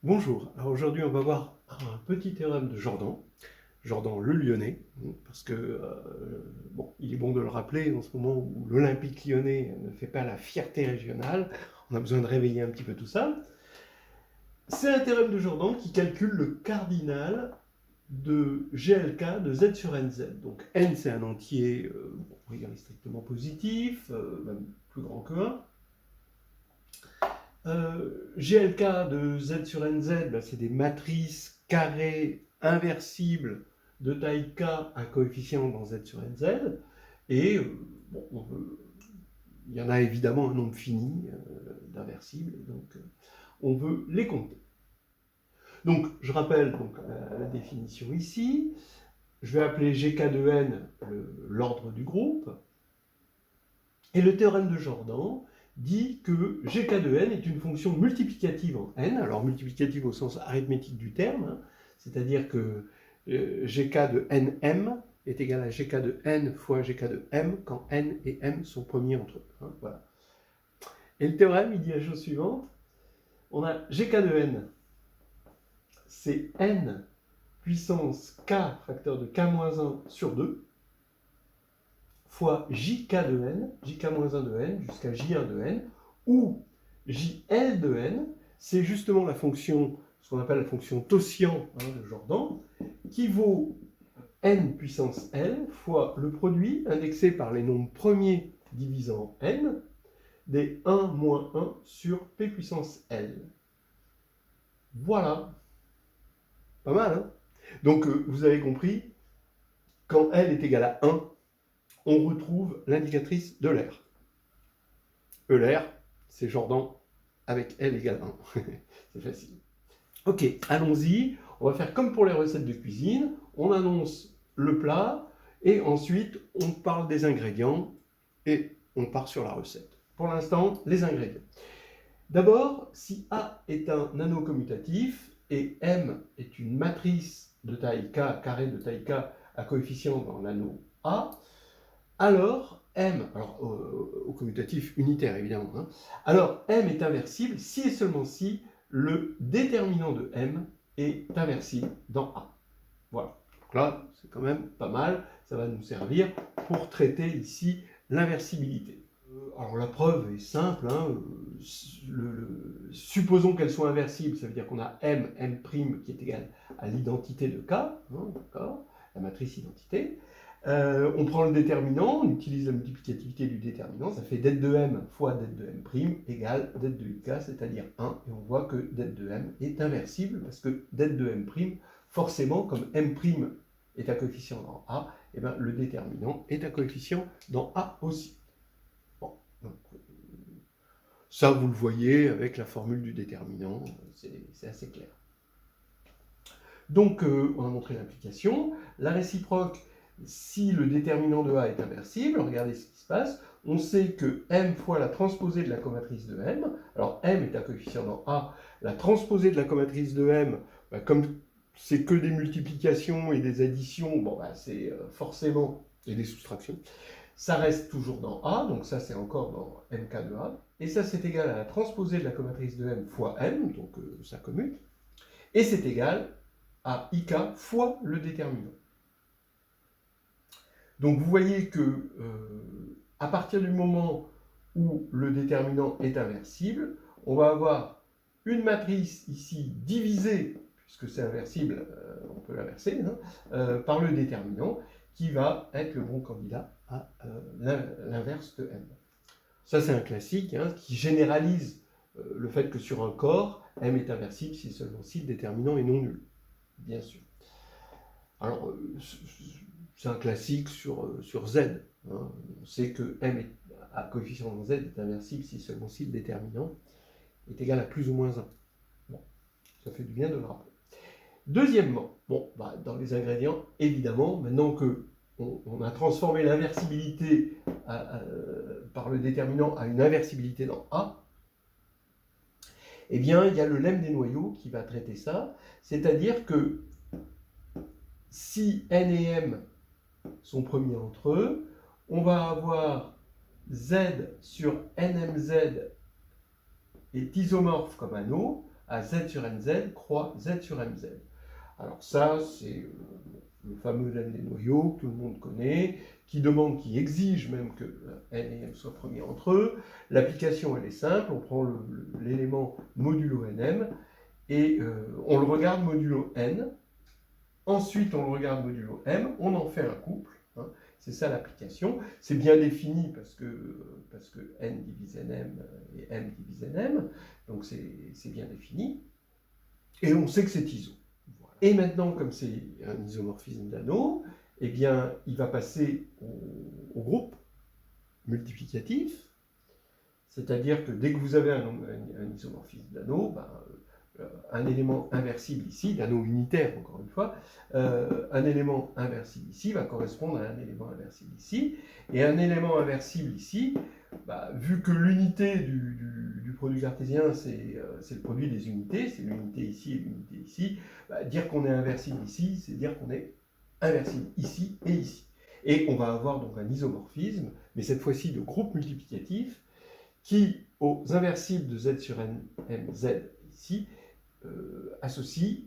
Bonjour, alors aujourd'hui on va voir un petit théorème de Jordan, Jordan le Lyonnais, parce que bon, il est bon de le rappeler en ce moment où l'Olympique lyonnais ne fait pas la fierté régionale, on a besoin de réveiller un petit peu tout ça. C'est un théorème de Jordan qui calcule le cardinal de GLK de Z sur NZ. Donc N c'est un entier réel strictement positif, même plus grand que 1. GLK de Z sur NZ, ben, c'est des matrices carrées inversibles de taille K à coefficient dans Z sur NZ. Et bon, il y en a évidemment un nombre fini d'inversibles, donc on veut les compter. Donc je rappelle donc, la définition ici. Je vais appeler GK de N l'ordre du groupe. Et le théorème de Jordan dit que Gk de n est une fonction multiplicative en n, alors multiplicative au sens arithmétique du terme, hein, c'est-à-dire que Gk de nm est égal à Gk de n fois Gk de m quand n et m sont premiers entre eux. Hein, voilà. Et le théorème, il dit la chose suivante, on a Gk de n, c'est n puissance k facteur de k-1 sur 2, fois jk de n, jk-1 de n jusqu'à j1 de n, où jl de n, c'est justement la fonction, ce qu'on appelle la fonction taussian de Jordan, qui vaut n puissance l fois le produit indexé par les nombres premiers divisant n des 1 moins 1 sur p puissance l. Voilà. Pas mal, hein? Donc, vous avez compris, quand l est égal à 1, on retrouve l'indicatrice de l'air. Euler, c'est Jordan avec L égale 1. C'est facile. Ok, allons-y. On va faire comme pour les recettes de cuisine. On annonce le plat et ensuite on parle des ingrédients et on part sur la recette. Pour l'instant, les ingrédients. D'abord, si A est un anneau commutatif et M est une matrice de taille K, carré de taille K à coefficient dans l'anneau A, alors M, alors au commutatif unitaire évidemment, hein, alors M est inversible si et seulement si le déterminant de M est inversible dans A. Voilà. Donc là, c'est quand même pas mal, ça va nous servir pour traiter ici l'inversibilité. Alors la preuve est simple, hein, supposons qu'elle soit inversible, ça veut dire qu'on a M, M' qui est égal à l'identité de K, hein, d'accord, la matrice identité. On prend le déterminant, on utilise la multiplicativité du déterminant, ça fait det de m fois det de m' égale det de ik, c'est-à-dire 1, et on voit que det de m est inversible, parce que det de m', forcément, comme m' est à coefficient dans A, et bien le déterminant est à coefficient dans A aussi. Bon, donc, ça vous le voyez avec la formule du déterminant, c'est assez clair. Donc, on a montré l'application. La réciproque, si le déterminant de A est inversible, regardez ce qui se passe. On sait que M fois la transposée de la comatrice de M, alors M est un coefficient dans A, la transposée de la comatrice de M, bah, comme c'est que des multiplications et des additions, bon, bah, c'est forcément, et des soustractions, ça reste toujours dans A, donc ça c'est encore dans MK de A, et ça c'est égal à la transposée de la comatrice de M fois M, donc ça commute, et c'est égal à IK fois le déterminant. Donc vous voyez que à partir du moment où le déterminant est inversible, on va avoir une matrice ici divisée, puisque c'est inversible, on peut l'inverser, hein, par le déterminant, qui va être le bon candidat à l'inverse de M. Ça c'est un classique, hein, qui généralise le fait que sur un corps, M est inversible si seulement si le déterminant est non nul. Bien sûr. Alors, c'est un classique sur Z. Hein. On sait que M est, à coefficient dans Z est inversible si seulement si le déterminant est égal à plus ou moins 1. Bon, ça fait du bien de le rappeler. Deuxièmement, bon, bah, dans les ingrédients, évidemment, maintenant que on a transformé l'inversibilité par le déterminant à une inversibilité dans A, eh bien, il y a le lemme des noyaux qui va traiter ça, c'est-à-dire que si N et M sont premiers entre eux, on va avoir Z sur NMZ est isomorphe comme anneau, à Z sur NZ croix Z sur MZ. Alors ça, c'est le fameux lemme des noyaux que tout le monde connaît, qui exige même que N et M soient premiers entre eux. L'application, elle est simple, on prend l'élément modulo NM, et on le regarde modulo N, ensuite on le regarde modulo M, on en fait un couple, hein. C'est ça l'application. C'est bien défini parce que N divise NM et M divise NM, donc c'est bien défini. Et on sait que c'est iso. Voilà. Et maintenant, comme c'est un isomorphisme d'anneau, eh bien, il va passer au groupe multiplicatif, c'est-à-dire que dès que vous avez un isomorphisme d'anneau, un élément inversible ici, d'anneau unitaire encore une fois, un élément inversible ici va correspondre à un élément inversible ici, et un élément inversible ici, vu que l'unité du produit cartésien c'est le produit des unités, c'est l'unité ici et l'unité ici, dire qu'on est inversible ici, c'est dire qu'on est inversible ici et ici. Et on va avoir donc un isomorphisme, mais cette fois-ci de groupe multiplicatif, qui aux inversibles de Z sur MZ ici, associe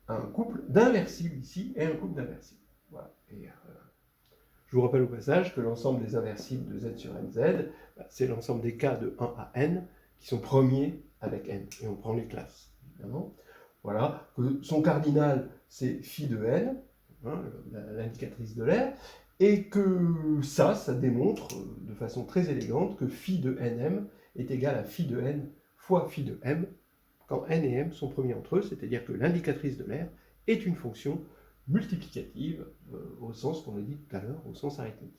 un couple d'inversibles ici et un couple d'inversibles. Voilà. Et, je vous rappelle au passage que l'ensemble des inversibles de Z sur NZ, c'est l'ensemble des cas de 1 à N qui sont premiers avec N. Et on prend les classes, évidemment. Voilà. Que son cardinal, c'est phi de N, hein, l'indicatrice de l'air, et que ça démontre de façon très élégante que phi de Nm est égal à phi de N fois phi de M, quand N et M sont premiers entre eux, c'est-à-dire que l'indicatrice de l'air est une fonction multiplicative, au sens qu'on a dit tout à l'heure, au sens arithmétique.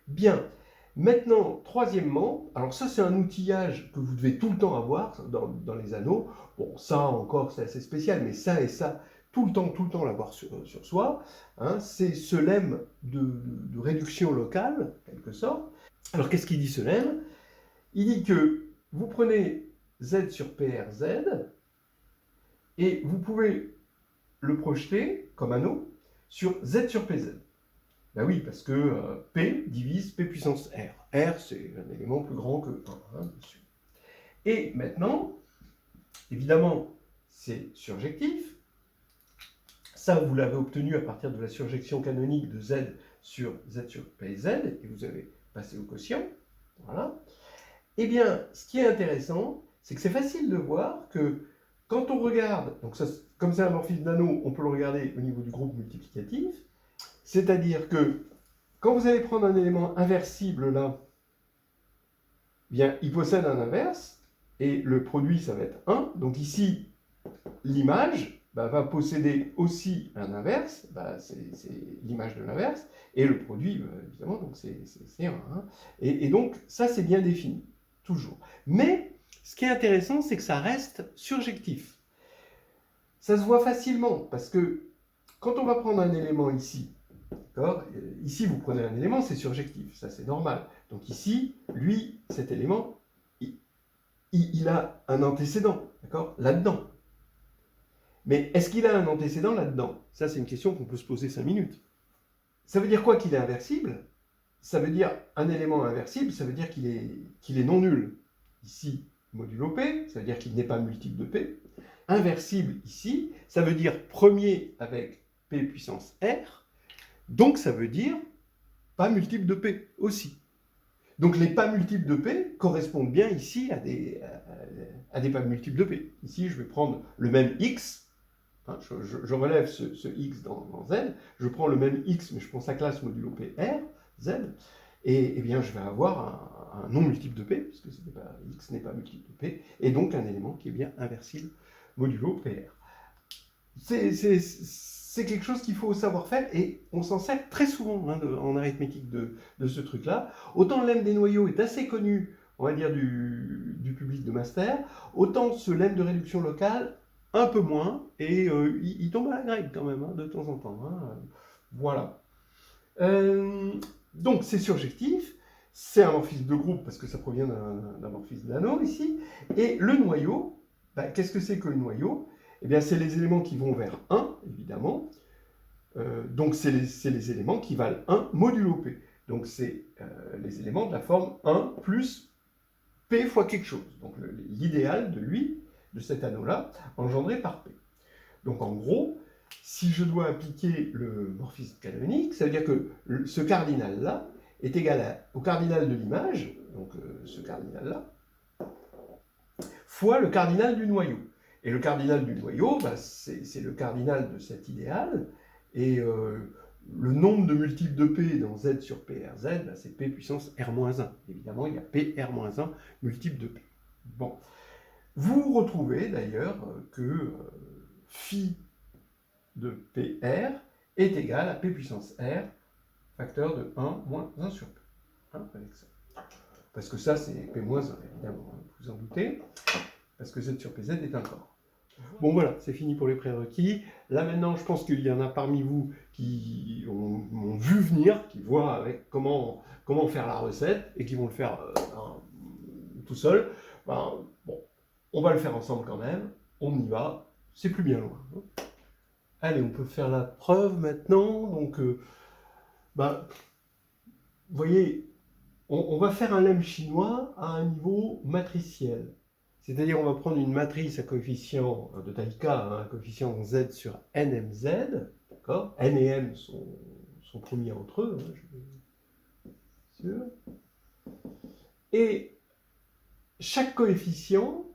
Bien, maintenant, troisièmement, alors ça c'est un outillage que vous devez tout le temps avoir dans les anneaux. Bon, ça encore c'est assez spécial, mais ça et ça, tout le temps l'avoir sur soi. Hein, c'est ce lemme de réduction locale, en quelque sorte. Alors qu'est-ce qu'il dit ce lemme? Il dit que vous prenez Z sur PRZ, et vous pouvez le projeter comme anneau sur Z sur PZ. Ben oui, parce que P divise P puissance R. R, c'est un élément plus grand que 1, hein, bien sûr. Et maintenant, évidemment, c'est surjectif. Ça, vous l'avez obtenu à partir de la surjection canonique de Z sur PZ, et vous avez passé au quotient. Voilà. Eh bien, ce qui est intéressant, c'est que c'est facile de voir que quand on regarde, donc ça, comme c'est un morphisme d'anneau, on peut le regarder au niveau du groupe multiplicatif, c'est-à-dire que quand vous allez prendre un élément inversible là, bien, il possède un inverse, et le produit, ça va être 1. Donc ici, l'image va posséder aussi un inverse, c'est l'image de l'inverse, et le produit, évidemment, donc c'est 1. Hein. Et donc, ça, c'est bien défini, toujours. Mais, ce qui est intéressant, c'est que ça reste surjectif. Ça se voit facilement, parce que quand on va prendre un élément ici, d'accord, ici vous prenez un élément, c'est surjectif, ça c'est normal. Donc ici, lui, cet élément, il a un antécédent, d'accord, là-dedans. Mais est-ce qu'il a un antécédent là-dedans? Ça, c'est une question qu'on peut se poser 5 minutes. Ça veut dire quoi qu'il est inversible? Ça veut dire un élément inversible, ça veut dire qu'il est non nul. Ici, modulo P, ça veut dire qu'il n'est pas multiple de P. Inversible ici, ça veut dire premier avec P puissance R, donc ça veut dire pas multiple de P aussi. Donc les pas multiples de P correspondent bien ici à des pas multiples de P. Ici, je vais prendre le même X, hein, je relève ce X dans Z, je prends le même X, mais je prends sa classe modulo P R, Z, et eh bien je vais avoir un non multiple de P, puisque X n'est pas multiple de P, et donc un élément qui est bien inversible modulo PR. C'est quelque chose qu'il faut savoir faire, et on s'en sert très souvent en arithmétique de ce truc-là. Autant le lemme des noyaux est assez connu, on va dire, du public de master, autant ce lemme de réduction locale, un peu moins, et il tombe à la grecque quand même, hein, de temps en temps. Hein. Voilà. Donc c'est surjectif, c'est un morphisme de groupe, parce que ça provient d'un morphisme d'anneau ici, et le noyau, qu'est-ce que c'est que le noyau? Eh bien, c'est les éléments qui vont vers 1, évidemment. Donc, c'est les éléments qui valent 1 modulo P. Donc, c'est les éléments de la forme 1 plus P fois quelque chose. Donc, l'idéal de lui, de cet anneau-là, engendré par P. Donc en gros, si je dois appliquer le morphisme canonique, ça veut dire que ce cardinal-là est égal au cardinal de l'image, donc ce cardinal-là, fois le cardinal du noyau. Et le cardinal du noyau, bah, c'est le cardinal de cet idéal, et le nombre de multiples de P dans Z sur PRZ, bah, c'est P puissance R-1. Évidemment, il y a PR-1 multiples de P. Bon. Vous retrouvez d'ailleurs que phi de PR est égal à P puissance R, facteur de 1 moins 1 sur P. Hein, avec ça. Parce que ça, c'est P moins 1, évidemment, hein, vous en doutez, parce que Z sur PZ est un corps. Bon voilà, c'est fini pour les prérequis. Là maintenant, je pense qu'il y en a parmi vous qui ont vu venir, qui voient avec comment faire la recette, et qui vont le faire tout seul. Ben, bon, on va le faire ensemble quand même, on y va, c'est plus bien loin. Allez, on peut faire la preuve maintenant. Donc, ben, vous voyez, on va faire un lemme chinois à un niveau matriciel. C'est-à-dire, on va prendre une matrice à coefficient de taille k, un coefficient z sur nmz, d'accord? N et m sont premiers entre eux, hein, je suis sûr. Et chaque coefficient,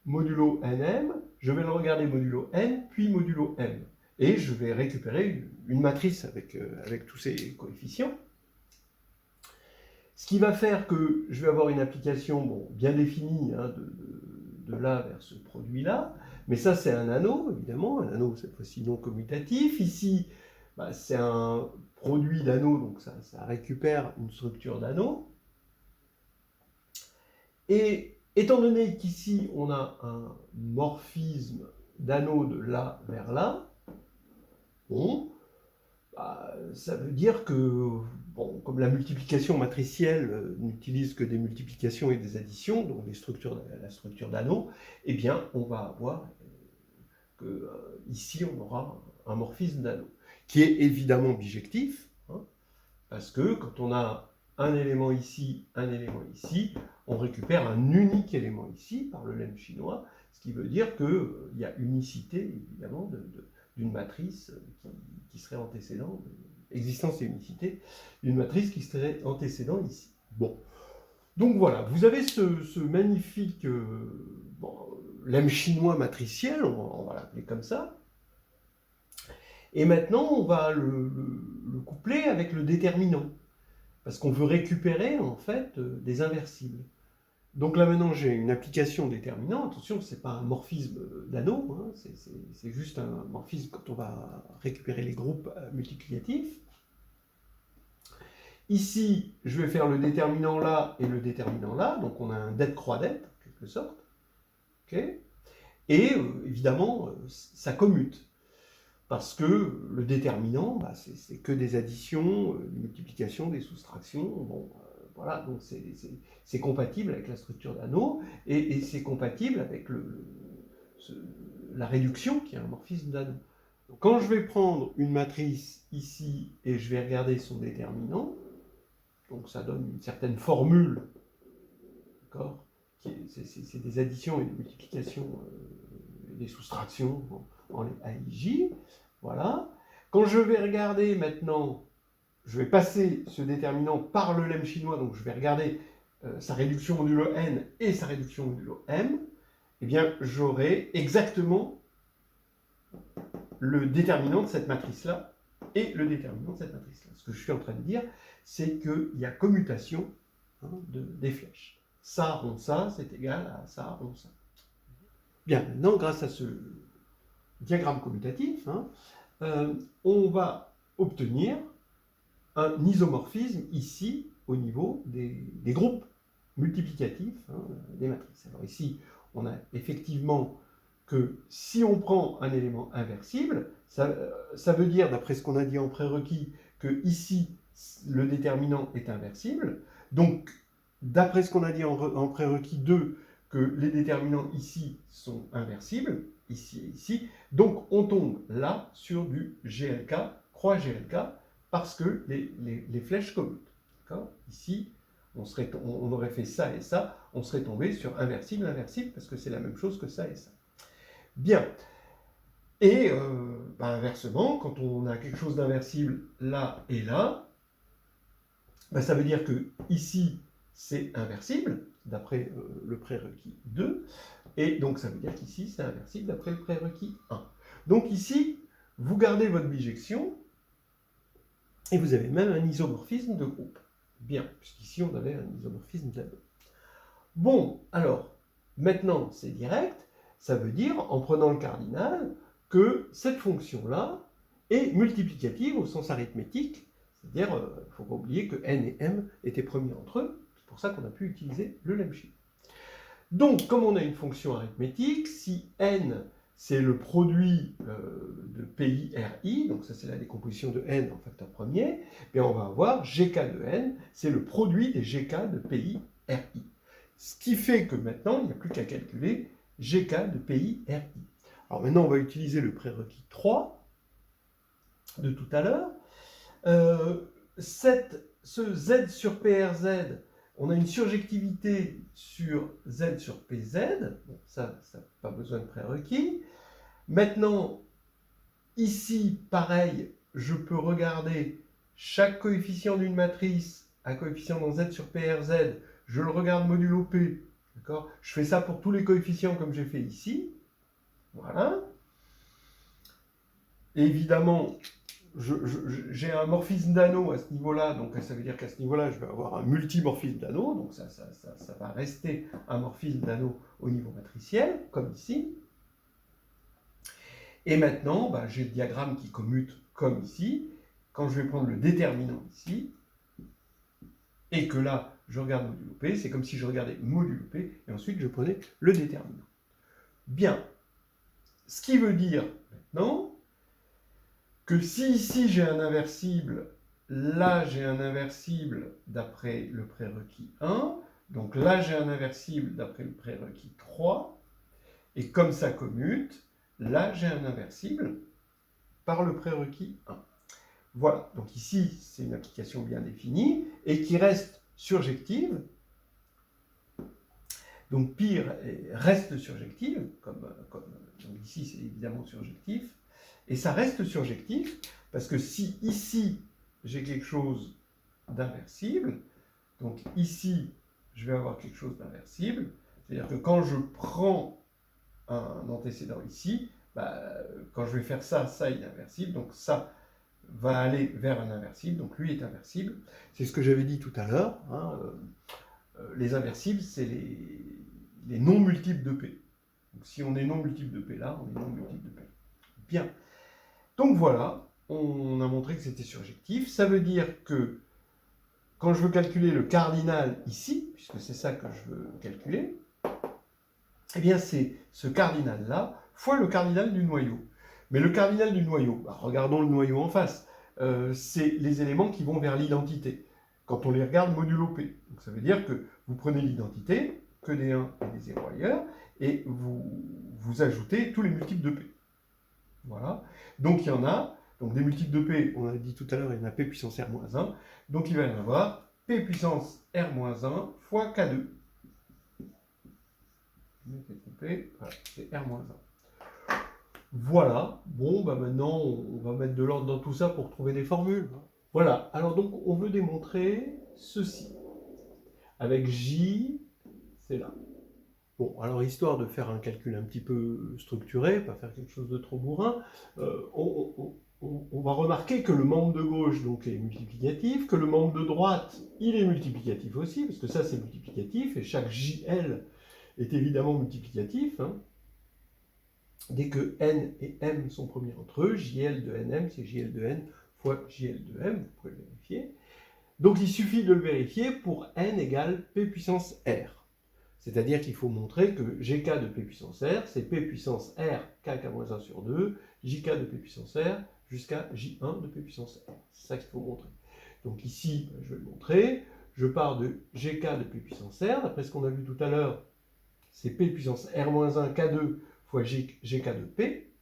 modulo nm, je vais le regarder modulo n, puis modulo m. Et je vais récupérer une matrice avec tous ces coefficients. Ce qui va faire que je vais avoir une application bien définie hein, de là vers ce produit-là. Mais ça, c'est un anneau, évidemment. Un anneau, cette fois-ci, non commutatif. Ici, bah, c'est un produit d'anneau, donc ça récupère une structure d'anneau. Et étant donné qu'ici, on a un morphisme d'anneau de là vers là, bon, bah, ça veut dire que, bon, comme la multiplication matricielle n'utilise que des multiplications et des additions, donc la structure d'anneau, eh bien, on va avoir que ici, on aura un morphisme d'anneau, qui est évidemment bijectif, hein, parce que quand on a un élément ici, on récupère un unique élément ici par le lemme chinois, ce qui veut dire qu'il y a unicité, évidemment, d'une matrice qui serait antécédente, existence et unicité d'une matrice qui serait antécédent ici. Bon. Donc voilà, vous avez ce magnifique lemme chinois matriciel, on va l'appeler comme ça. Et maintenant, on va le coupler avec le déterminant, parce qu'on veut récupérer en fait des inversibles. Donc là maintenant j'ai une application déterminant, attention, ce n'est pas un morphisme d'anneau, hein, c'est juste un morphisme quand on va récupérer les groupes multiplicatifs. Ici, je vais faire le déterminant là et le déterminant là, donc on a un det croix det, en quelque sorte. Okay. Et évidemment, ça commute. Parce que le déterminant, bah, c'est que des additions, des multiplications, des soustractions. Bon, voilà, donc c'est compatible avec la structure d'anneau et c'est compatible avec la réduction qui est un morphisme d'anneau. Quand je vais prendre une matrice ici et je vais regarder son déterminant, donc ça donne une certaine formule, d'accord? C'est des additions et des multiplications, des soustractions en AIJ. Voilà. Quand je vais regarder maintenant, je vais passer ce déterminant par le lemme chinois, donc je vais regarder sa réduction modulo n et sa réduction modulo m, eh bien j'aurai exactement le déterminant de cette matrice-là et le déterminant de cette matrice-là. Ce que je suis en train de dire, c'est qu'il y a commutation des flèches. Ça rond ça, c'est égal à ça rond ça. Bien, maintenant, grâce à ce diagramme commutatif, on va obtenir un isomorphisme ici au niveau des groupes multiplicatifs des matrices. Alors ici, on a effectivement que si on prend un élément inversible, ça veut dire, d'après ce qu'on a dit en prérequis, que ici, le déterminant est inversible. Donc, d'après ce qu'on a dit en prérequis 2, que les déterminants ici sont inversibles, ici et ici. Donc, on tombe là sur du GLK, croix GLK, parce que les flèches commutent. Ici, on aurait fait ça et ça, on serait tombé sur inversible, inversible, parce que c'est la même chose que ça et ça. Bien. Et inversement, quand on a quelque chose d'inversible là et là, ça veut dire que ici, c'est inversible, d'après le prérequis 2, et donc ça veut dire qu'ici, c'est inversible d'après le prérequis 1. Donc ici, vous gardez votre bijection, et vous avez même un isomorphisme de groupe. Bien, puisqu'ici, on avait un isomorphisme d'anneau. Bon, alors, maintenant, c'est direct, ça veut dire, en prenant le cardinal, que cette fonction-là est multiplicative au sens arithmétique, c'est-à-dire, il ne faut pas oublier que n et m étaient premiers entre eux, c'est pour ça qu'on a pu utiliser le Lemchi. Donc, comme on a une fonction arithmétique, si n c'est le produit de PI RI, donc ça c'est la décomposition de n en facteur premier, et on va avoir GK de n, c'est le produit des GK de PI RI. Ce qui fait que maintenant, il n'y a plus qu'à calculer GK de PI RI. Alors maintenant, on va utiliser le prérequis 3 de tout à l'heure. Ce Z sur PRZ, on a une surjectivité sur Z sur PZ, bon, ça n'a pas besoin de prérequis. Maintenant, ici, pareil, je peux regarder chaque coefficient d'une matrice, un coefficient dans Z sur PRZ, je le regarde modulo P, d'accord? Je fais ça pour tous les coefficients comme j'ai fait ici, voilà. Évidemment, j'ai un morphisme d'anneau à ce niveau-là, donc ça veut dire qu'à ce niveau-là, je vais avoir un multimorphisme d'anneau, donc ça va rester un morphisme d'anneau au niveau matriciel, comme ici. Et maintenant, j'ai le diagramme qui commute comme ici. Quand je vais prendre le déterminant ici, et que là, je regarde modulo P, c'est comme si je regardais modulo P, et ensuite je prenais le déterminant. Bien. Ce qui veut dire maintenant que si ici j'ai un inversible, là j'ai un inversible d'après le prérequis 1, donc là j'ai un inversible d'après le prérequis 3, et comme ça commute, là j'ai un inversible par le prérequis 1. Voilà, donc ici c'est une application bien définie, et qui reste surjective. Donc pire reste surjective, comme donc ici c'est évidemment surjectif, et ça reste surjectif, parce que si ici j'ai quelque chose d'inversible, donc ici je vais avoir quelque chose d'inversible, c'est-à-dire que quand je prends un antécédent ici, quand je vais faire ça, ça est inversible, donc ça va aller vers un inversible, donc lui est inversible. C'est ce que j'avais dit tout à l'heure, hein, les inversibles, c'est les non-multiples de P. Donc si on est non-multiple de P là, on est non-multiple de P. Bien. Donc voilà, on a montré que c'était surjectif. Ça veut dire que quand je veux calculer le cardinal ici, puisque c'est ça que je veux calculer, eh bien c'est ce cardinal-là fois le cardinal du noyau. Mais le cardinal du noyau, regardons le noyau en face, c'est les éléments qui vont vers l'identité, quand on les regarde modulo P. Donc ça veut dire que vous prenez l'identité, que des 1 et des 0 ailleurs, et vous ajoutez tous les multiples de P. Voilà. Donc il y en a, donc des multiples de P, on a dit tout à l'heure, il y en a P puissance R-1, donc il va y en avoir P puissance R-1 fois K2. Voilà, c'est R-1. Voilà, bon, maintenant on va mettre de l'ordre dans tout ça pour trouver des formules. Voilà, alors donc on veut démontrer ceci. Avec J, c'est là. Bon, alors histoire de faire un calcul un petit peu structuré, pas faire quelque chose de trop bourrin, on va remarquer que le membre de gauche donc, est multiplicatif, que le membre de droite, il est multiplicatif aussi, parce que ça c'est multiplicatif, et chaque JL est évidemment multiplicatif. Hein. Dès que n et m sont premiers entre eux, JL de nm, c'est JL de n fois JL de m, vous pouvez le vérifier. Donc il suffit de le vérifier pour n égale p puissance r. C'est-à-dire qu'il faut montrer que gk de p puissance r, c'est p puissance r kk-1 sur 2, jk de p puissance r jusqu'à j1 de p puissance r. C'est ça qu'il faut montrer. Donc ici, je vais le montrer. Je pars de gk de p puissance r. D'après ce qu'on a vu tout à l'heure, c'est p puissance r-1 k2 fois gk de p.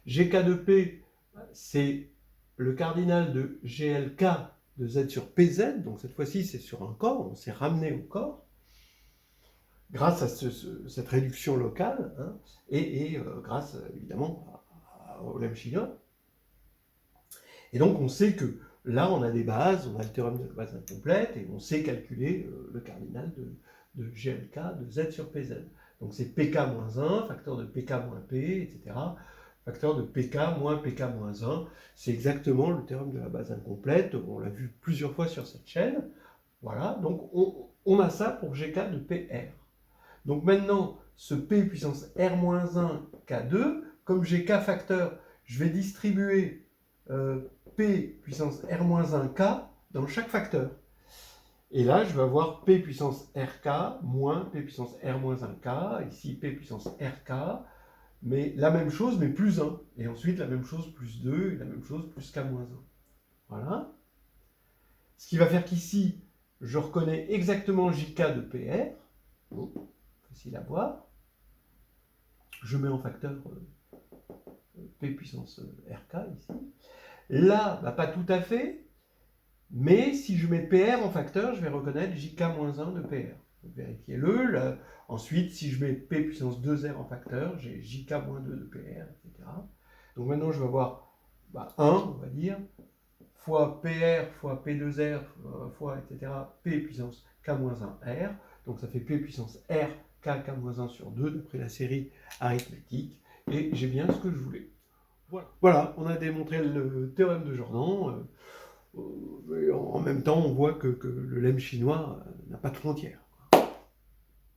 Gk de p, c'est le cardinal de glk de z sur pz. Donc cette fois-ci, c'est sur un corps. On s'est ramené au corps. grâce à cette réduction locale, hein, et grâce évidemment au lemme chinois. Et donc on sait que là on a des bases, on a le théorème de la base incomplète, et on sait calculer le cardinal de GLK de Z sur PZ. Donc c'est PK moins 1, facteur de PK moins P, etc. Facteur de PK moins PK moins 1. C'est exactement le théorème de la base incomplète, on l'a vu plusieurs fois sur cette chaîne. Voilà, donc on a ça pour GK de PR. Donc maintenant, ce P puissance R-1 K2, comme j'ai K facteurs, je vais distribuer P puissance R-1 K dans chaque facteur. Et là, je vais avoir P puissance RK moins P puissance R-1 K, ici P puissance RK, mais la même chose, mais plus 1. Et ensuite, la même chose plus 2, et la même chose plus K moins 1. Voilà. Ce qui va faire qu'ici, je reconnais exactement JK de PR. Bon, facile à voir. Je mets en facteur P puissance RK ici. Là, bah, pas tout à fait, mais si je mets PR en facteur, je vais reconnaître JK-1 de PR. Vérifiez-le. Là, ensuite, si je mets P puissance 2R en facteur, j'ai JK-2 de PR, etc. Donc maintenant, je vais avoir 1, on va dire, fois PR, fois P2R, fois, etc., P puissance K-1R. Donc ça fait P puissance R, K-1 sur 2, d'après la série arithmétique. Et j'ai bien ce que je voulais. Voilà, on a démontré le théorème de Jordan. En même temps, on voit que le lemme chinois n'a pas de frontières.